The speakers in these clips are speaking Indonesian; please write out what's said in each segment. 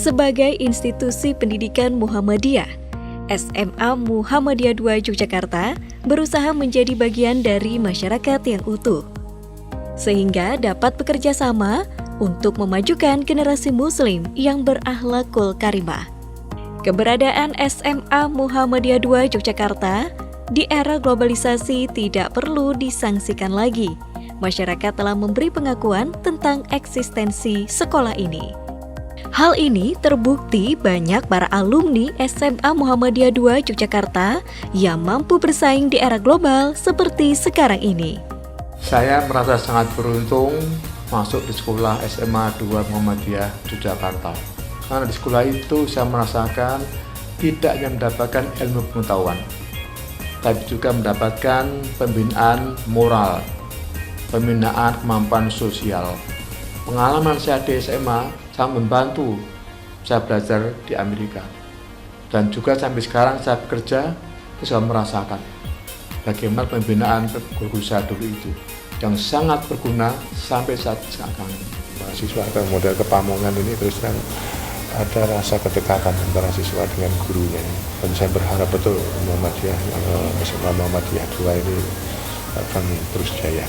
Sebagai institusi pendidikan Muhammadiyah, SMA Muhammadiyah II Yogyakarta berusaha menjadi bagian dari masyarakat yang utuh, sehingga dapat bekerja sama untuk memajukan generasi muslim yang berakhlakul karimah. Keberadaan SMA Muhammadiyah II Yogyakarta di era globalisasi tidak perlu disangsikan lagi. Masyarakat telah memberi pengakuan tentang eksistensi sekolah ini. Hal ini terbukti banyak para alumni SMA Muhammadiyah II Yogyakarta yang mampu bersaing di era global seperti sekarang ini. Saya merasa sangat beruntung masuk di sekolah SMA 2 Muhammadiyah Yogyakarta. Karena di sekolah itu saya merasakan tidak hanya mendapatkan ilmu pengetahuan, tapi juga mendapatkan pembinaan moral, pembinaan kemampuan sosial. Pengalaman saya di SMA sangat membantu saya belajar di Amerika. Dan juga sampai sekarang saya bekerja, saya merasakan bagaimana pembinaan guru saya dulu itu yang sangat berguna sampai saat sekarang. Mahasiswa atau model kepamongan ini terus terang ada rasa kedekatan antara siswa dengan gurunya. Dan saya berharap betul Muhammadiyah, SMA Muhammadiyah II ini akan terus jaya.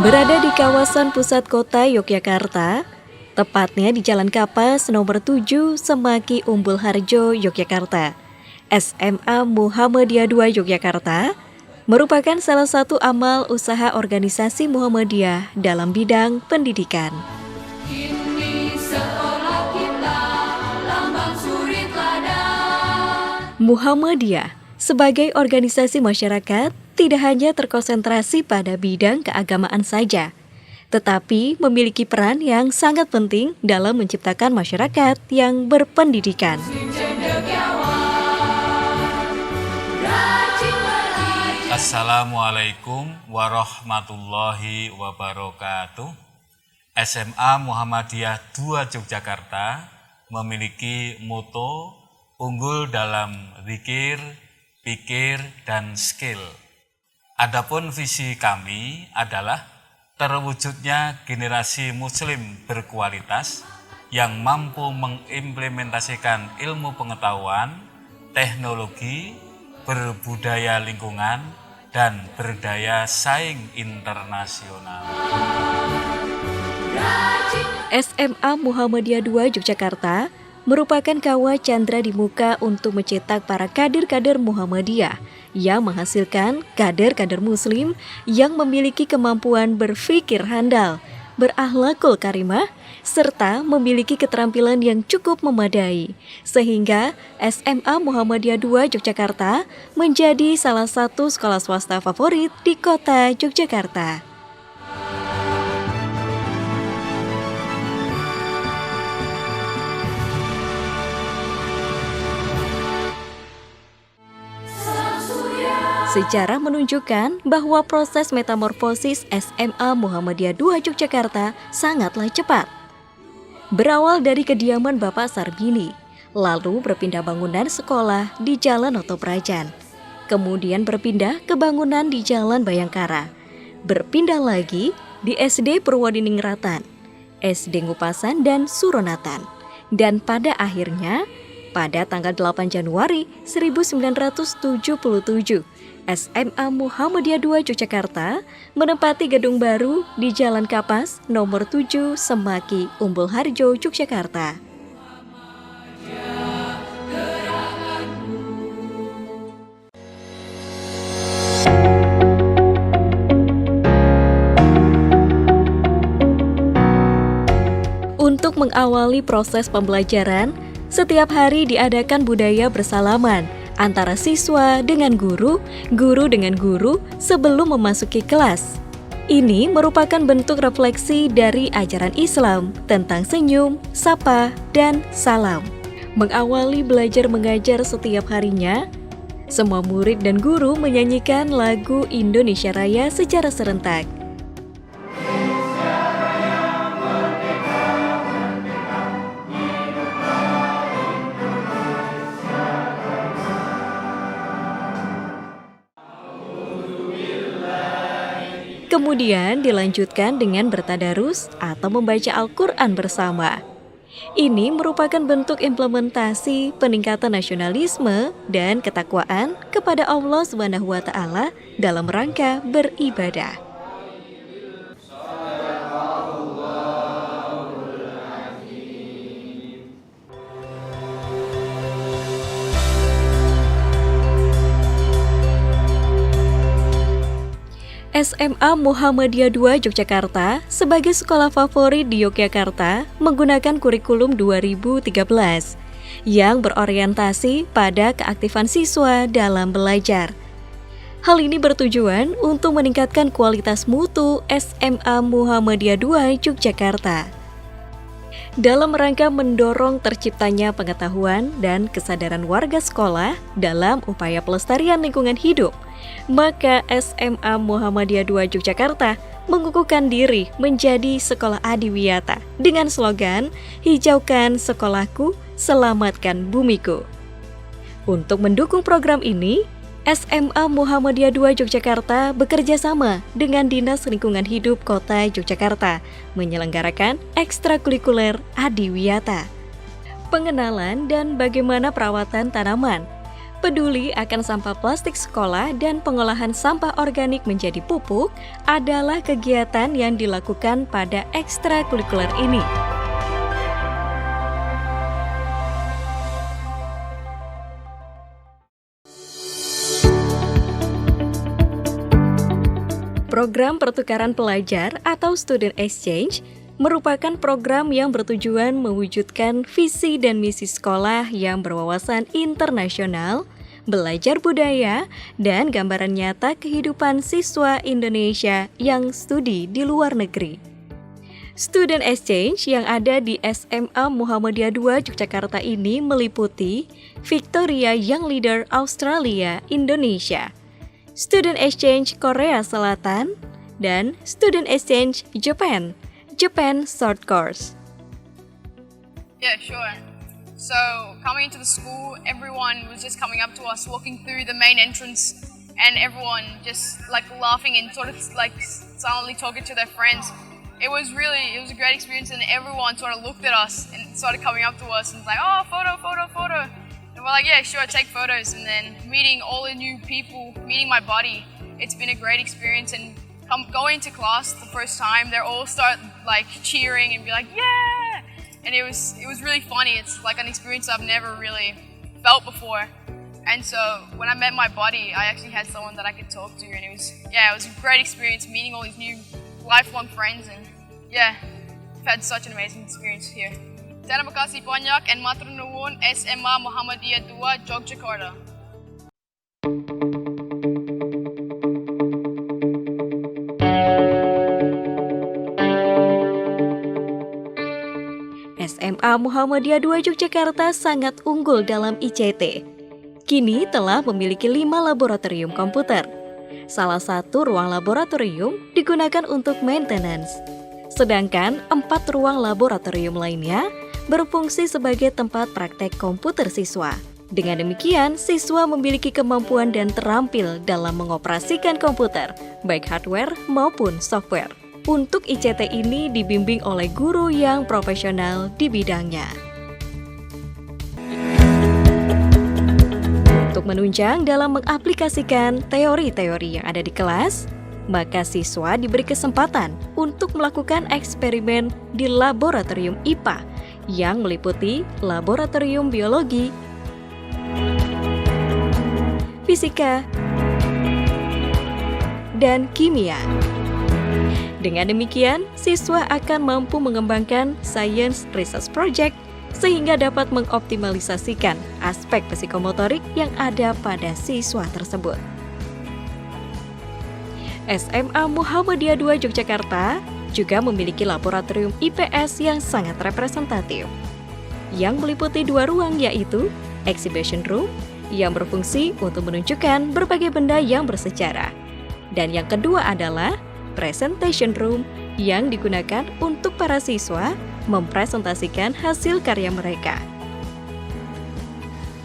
Berada di kawasan pusat kota Yogyakarta, tepatnya di Jalan Kapas nomor 7 Semaki Umbul Harjo, Yogyakarta, SMA Muhammadiyah II Yogyakarta merupakan salah satu amal usaha organisasi Muhammadiyah dalam bidang pendidikan. Muhammadiyah sebagai organisasi masyarakat tidak hanya terkonsentrasi pada bidang keagamaan saja, tetapi memiliki peran yang sangat penting dalam menciptakan masyarakat yang berpendidikan. Assalamualaikum warahmatullahi wabarakatuh. SMA Muhammadiyah II Yogyakarta memiliki moto unggul dalam zikir, pikir, dan skill. Adapun visi kami adalah terwujudnya generasi muslim berkualitas yang mampu mengimplementasikan ilmu pengetahuan, teknologi, berbudaya lingkungan, dan berdaya saing internasional. SMA Muhammadiyah II Yogyakarta merupakan kawah candra di muka untuk mencetak para kader-kader Muhammadiyah yang menghasilkan kader-kader muslim yang memiliki kemampuan berpikir handal, berakhlakul karimah, serta memiliki keterampilan yang cukup memadai, sehingga SMA Muhammadiyah II Yogyakarta menjadi salah satu sekolah swasta favorit di kota Yogyakarta. Sejarah menunjukkan bahwa proses metamorfosis SMA Muhammadiyah II Yogyakarta sangatlah cepat. Berawal dari kediaman Bapak Sarbini, lalu berpindah bangunan sekolah di Jalan Otoprajan, kemudian berpindah ke bangunan di Jalan Bayangkara, berpindah lagi di SD Purwodiningrat, SD Ngupasan dan Suronatan, dan pada akhirnya pada tanggal 8 Januari 1977, SMA Muhammadiyah II Yogyakarta menempati gedung baru di Jalan Kapas nomor 7 Semaki Umbul Harjo, Yogyakarta. Untuk mengawali proses pembelajaran, setiap hari diadakan budaya bersalaman antara siswa dengan guru, guru dengan guru sebelum memasuki kelas. Ini merupakan bentuk refleksi dari ajaran Islam tentang senyum, sapa, dan salam. Mengawali belajar mengajar setiap harinya, semua murid dan guru menyanyikan lagu Indonesia Raya secara serentak. Kemudian dilanjutkan dengan bertadarus atau membaca Al-Quran bersama. Ini merupakan bentuk implementasi peningkatan nasionalisme dan ketakwaan kepada Allah SWT dalam rangka beribadah. SMA Muhammadiyah II Yogyakarta sebagai sekolah favorit di Yogyakarta menggunakan kurikulum 2013 yang berorientasi pada keaktifan siswa dalam belajar. Hal ini bertujuan untuk meningkatkan kualitas mutu SMA Muhammadiyah II Yogyakarta. Dalam rangka mendorong terciptanya pengetahuan dan kesadaran warga sekolah dalam upaya pelestarian lingkungan hidup, maka SMA Muhammadiyah II Yogyakarta mengukuhkan diri menjadi sekolah adiwiyata dengan slogan "Hijaukan sekolahku, selamatkan bumiku". Untuk mendukung program ini, SMA Muhammadiyah II Yogyakarta bekerja sama dengan Dinas Lingkungan Hidup Kota Yogyakarta menyelenggarakan ekstrakurikuler adiwiyata. Pengenalan dan bagaimana perawatan tanaman, peduli akan sampah plastik sekolah dan pengolahan sampah organik menjadi pupuk adalah kegiatan yang dilakukan pada ekstrakurikuler ini. Program pertukaran pelajar atau Student Exchange merupakan program yang bertujuan mewujudkan visi dan misi sekolah yang berwawasan internasional, belajar budaya, dan gambaran nyata kehidupan siswa Indonesia yang studi di luar negeri. Student Exchange yang ada di SMA Muhammadiyah II Yogyakarta ini meliputi Victoria Young Leader Australia Indonesia, Student Exchange Korea Selatan, dan Student Exchange Japan Short Course. Yeah, sure. So, coming into the school, everyone was just coming up to us, walking through the main entrance, and everyone just like laughing and sort of like silently talking to their friends. It was a great experience, and everyone sort of looked at us and started coming up to us and like, oh, photo. And we're like, yeah, sure, take photos. And then meeting all the new people, meeting my buddy, it's been a great experience. And going to class the first time, they all start like cheering and be like, yeah! And it was really funny. It's like an experience I've never really felt before. And so when I met my buddy, I actually had someone that I could talk to, and it was a great experience meeting all these new lifelong friends, and yeah, I've had such an amazing experience here. Terima kasih banyak and matur nuwun SMA Muhammadiyah II Yogyakarta. SMA Muhammadiyah II Yogyakarta sangat unggul dalam ICT. Kini telah memiliki 5 laboratorium komputer. Salah satu ruang laboratorium digunakan untuk maintenance, sedangkan 4 ruang laboratorium lainnya berfungsi sebagai tempat praktek komputer siswa. Dengan demikian, siswa memiliki kemampuan dan terampil dalam mengoperasikan komputer, baik hardware maupun software. Untuk ICT ini dibimbing oleh guru yang profesional di bidangnya. Untuk menunjang dalam mengaplikasikan teori-teori yang ada di kelas, maka siswa diberi kesempatan untuk melakukan eksperimen di laboratorium IPA yang meliputi laboratorium biologi, fisika, dan kimia. Dengan demikian, siswa akan mampu mengembangkan science research project sehingga dapat mengoptimalisasikan aspek psikomotorik yang ada pada siswa tersebut. SMA Muhammadiyah II Yogyakarta juga memiliki laboratorium IPS yang sangat representatif, yang meliputi 2 ruang, yaitu Exhibition Room yang berfungsi untuk menunjukkan berbagai benda yang bersejarah, dan yang kedua adalah Presentation Room yang digunakan untuk para siswa mempresentasikan hasil karya mereka.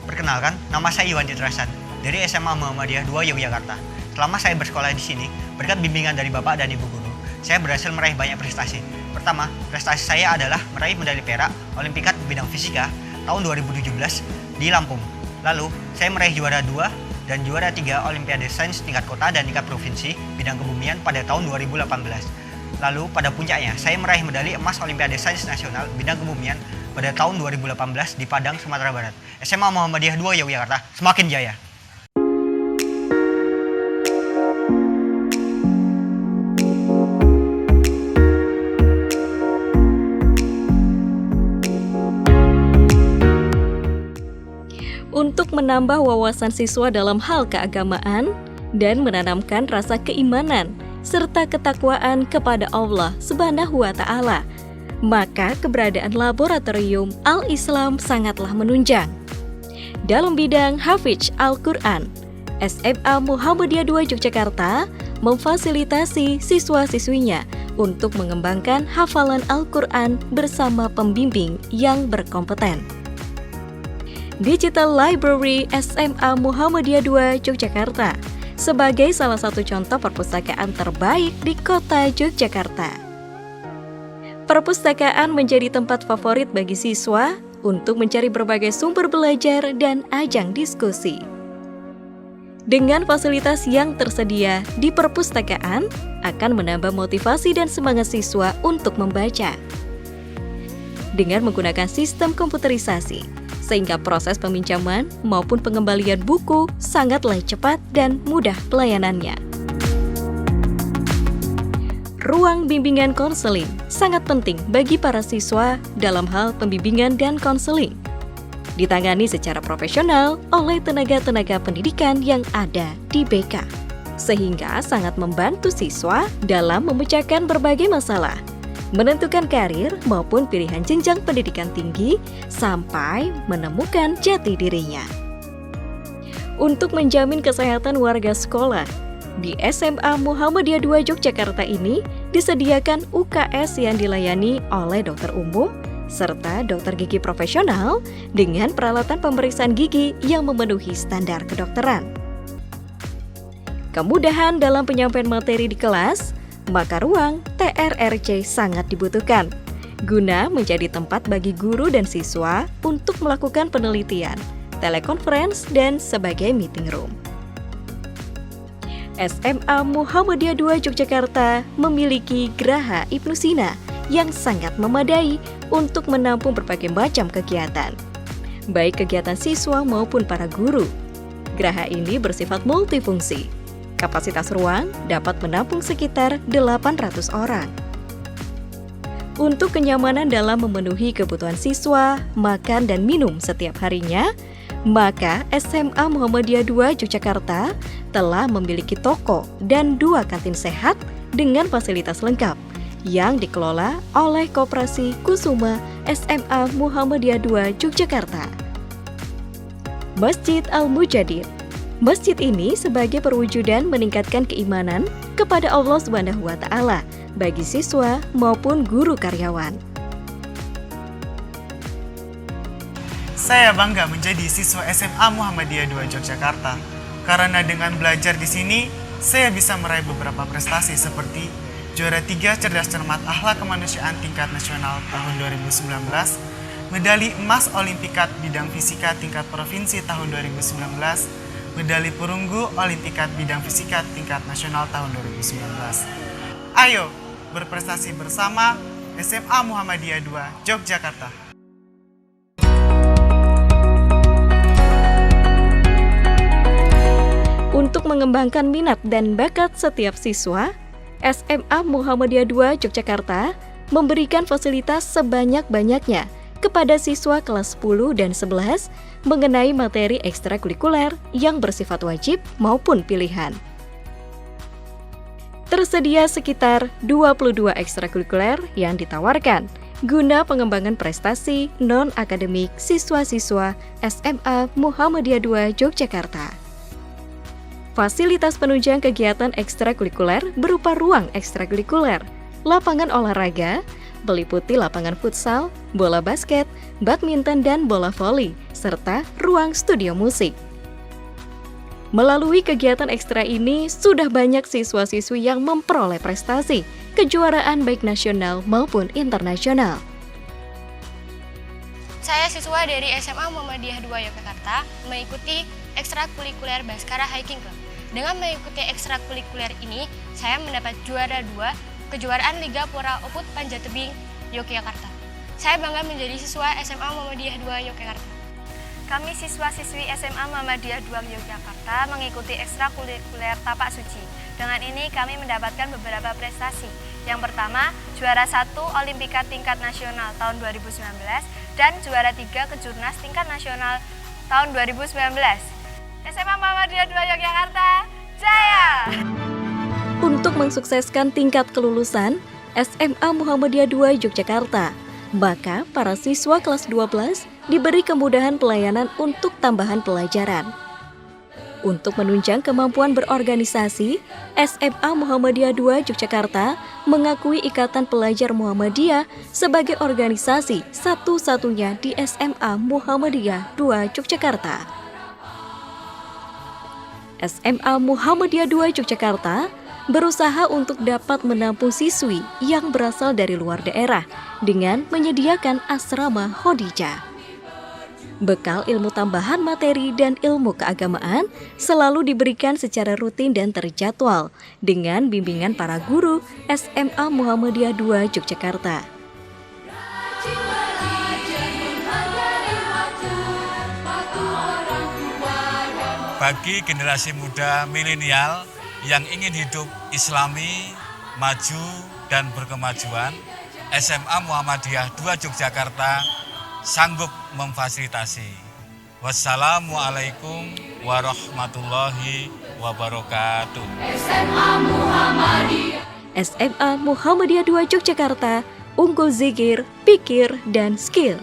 Perkenalkan, nama saya Iwan Ditrasan dari SMA Muhammadiyah II Yogyakarta. selama saya bersekolah di sini, berkat bimbingan dari Bapak dan Ibu Guru, saya berhasil meraih banyak prestasi. Pertama, prestasi saya adalah meraih medali perak Olimpiade bidang fisika tahun 2017 di Lampung. Lalu, saya meraih juara 2 dan juara 3 Olimpiade Sains tingkat kota dan tingkat provinsi bidang kebumian pada tahun 2018. Lalu, pada puncaknya, saya meraih medali emas Olimpiade Sains Nasional bidang kebumian pada tahun 2018 di Padang, Sumatera Barat. SMA Muhammadiyah 2 Yogyakarta semakin jaya. Untuk menambah wawasan siswa dalam hal keagamaan dan menanamkan rasa keimanan serta ketakwaan kepada Allah Subhanahu wa Ta'ala, maka keberadaan Laboratorium Al-Islam sangatlah menunjang. Dalam bidang Hafidz Al-Quran, SMA Muhammadiyah 2 Yogyakarta memfasilitasi siswa-siswinya untuk mengembangkan hafalan Al-Quran bersama pembimbing yang berkompeten. Digital Library SMA Muhammadiyah 2 Yogyakarta sebagai salah satu contoh perpustakaan terbaik di kota Yogyakarta. Perpustakaan menjadi tempat favorit bagi siswa untuk mencari berbagai sumber belajar dan ajang diskusi. Dengan fasilitas yang tersedia di perpustakaan akan menambah motivasi dan semangat siswa untuk membaca. Dengan menggunakan sistem komputerisasi, sehingga proses peminjaman maupun pengembalian buku sangatlah cepat dan mudah pelayanannya. Ruang bimbingan konseling sangat penting bagi para siswa dalam hal pembimbingan dan konseling. Ditangani secara profesional oleh tenaga-tenaga pendidikan yang ada di BK, sehingga sangat membantu siswa dalam memecahkan berbagai masalah, menentukan karir maupun pilihan jenjang pendidikan tinggi sampai menemukan jati dirinya. Untuk menjamin kesehatan warga sekolah, di SMA Muhammadiyah 2 Yogyakarta ini disediakan UKS yang dilayani oleh dokter umum serta dokter gigi profesional dengan peralatan pemeriksaan gigi yang memenuhi standar kedokteran. Kemudahan dalam penyampaian materi di kelas, maka ruang TRRC sangat dibutuhkan, guna menjadi tempat bagi guru dan siswa untuk melakukan penelitian, telekonferensi, dan sebagai meeting room. SMA Muhammadiyah 2 Yogyakarta memiliki Geraha Ibnu Sina yang sangat memadai untuk menampung berbagai macam kegiatan, baik kegiatan siswa maupun para guru. Geraha ini bersifat multifungsi. Kapasitas ruang dapat menampung sekitar 800 orang. Untuk kenyamanan dalam memenuhi kebutuhan siswa, makan dan minum setiap harinya, maka SMA Muhammadiyah 2 Yogyakarta telah memiliki toko dan 2 kantin sehat dengan fasilitas lengkap yang dikelola oleh Koperasi Kusuma SMA Muhammadiyah 2 Yogyakarta. Masjid Al-Mujadid. Masjid ini sebagai perwujudan meningkatkan keimanan kepada Allah Subhanahu wa Ta'ala bagi siswa maupun guru karyawan. Saya bangga menjadi siswa SMA Muhammadiyah 2 Yogyakarta karena dengan belajar di sini saya bisa meraih beberapa prestasi seperti juara 3 Cerdas Cermat Akhlak Kemanusiaan tingkat nasional tahun 2019, medali emas Olimpiade bidang fisika tingkat provinsi tahun 2019, medali perunggu Olimpiade bidang fisika tingkat nasional tahun 2019. Ayo berprestasi bersama SMA Muhammadiyah 2 Yogyakarta. Untuk mengembangkan minat dan bakat setiap siswa, SMA Muhammadiyah 2 Yogyakarta memberikan fasilitas sebanyak-banyaknya kepada siswa kelas 10 dan 11 mengenai materi ekstrakurikuler yang bersifat wajib maupun pilihan. Tersedia sekitar 22 ekstrakurikuler yang ditawarkan guna pengembangan prestasi non-akademik siswa-siswa SMA Muhammadiyah 2 Yogyakarta. Fasilitas penunjang kegiatan ekstrakurikuler berupa ruang ekstrakurikuler, lapangan olahraga, meliputi lapangan futsal, bola basket, badminton dan bola voli, serta ruang studio musik. Melalui kegiatan ekstra ini, sudah banyak siswa-siswi yang memperoleh prestasi, kejuaraan baik nasional maupun internasional. Saya siswa dari SMA Muhammadiyah 2 Yogyakarta mengikuti ekstrakurikuler Baskara Hiking Club. Dengan mengikuti ekstrakurikuler ini, saya mendapat juara 2 kejuaraan Liga Pura Oput Panjat Tebing Yogyakarta. Saya bangga menjadi siswa SMA Muhammadiyah 2 Yogyakarta. Kami siswa-siswi SMA Muhammadiyah 2 Yogyakarta mengikuti ekstrakurikuler Tapak Suci. Dengan ini kami mendapatkan beberapa prestasi. Yang pertama, juara 1 Olimpika tingkat nasional tahun 2019 dan juara 3 Kejurnas tingkat nasional tahun 2019. SMA Muhammadiyah 2 Yogyakarta, jaya! Untuk mensukseskan tingkat kelulusan SMA Muhammadiyah 2 Yogyakarta, maka para siswa kelas 12 diberi kemudahan pelayanan untuk tambahan pelajaran. Untuk menunjang kemampuan berorganisasi, SMA Muhammadiyah 2 Yogyakarta mengakui Ikatan Pelajar Muhammadiyah sebagai organisasi satu-satunya di SMA Muhammadiyah 2 Yogyakarta. SMA Muhammadiyah 2 Yogyakarta berusaha untuk dapat menampung siswi yang berasal dari luar daerah dengan menyediakan asrama Khadijah. Bekal ilmu tambahan materi dan ilmu keagamaan selalu diberikan secara rutin dan terjadwal dengan bimbingan para guru SMA Muhammadiyah 2 Yogyakarta. Bagi generasi muda milenial yang ingin hidup islami, maju, dan berkemajuan, SMA Muhammadiyah 2 Yogyakarta sanggup memfasilitasi. Wassalamualaikum warahmatullahi wabarakatuh. SMA Muhammadiyah 2 Yogyakarta, unggul zikir, pikir, dan skill.